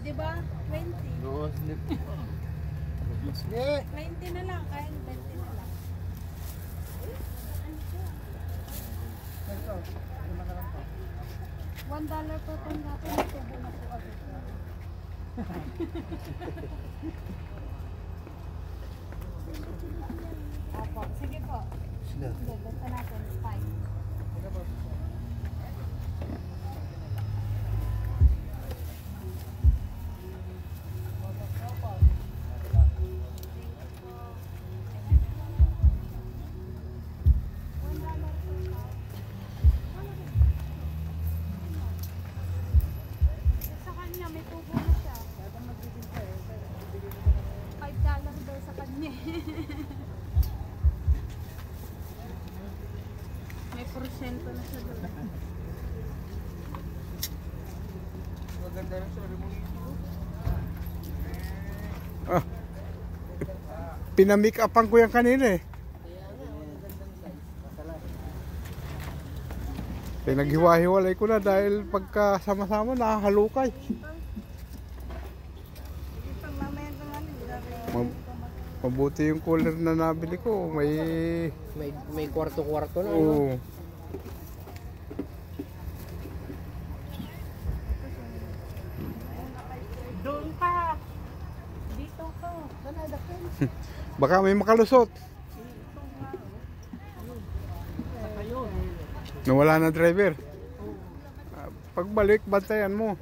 di ba? 20. No, slip. 20 na lang, kaya 20 na lang. $1 po itong natin, tubo na po agad. Opo, sige po. Basta natin, 5. Sa kanya, may tubo na siya. $5 daw sa kanya. May porsyento na siya doon. Maganda rin sa remote. Ah. Pinamake upan ko yan kanina eh. Pinaghiwa-hiwalay ko na dahil pagka sama-sama nakahalukay. Mabuti yung cooler na nabili ko. May kwarto-kwarto na. Oo. Doon ka. Dito ka. Baka may makalusot. Nawala na driver. Pagbalik, bantayan mo.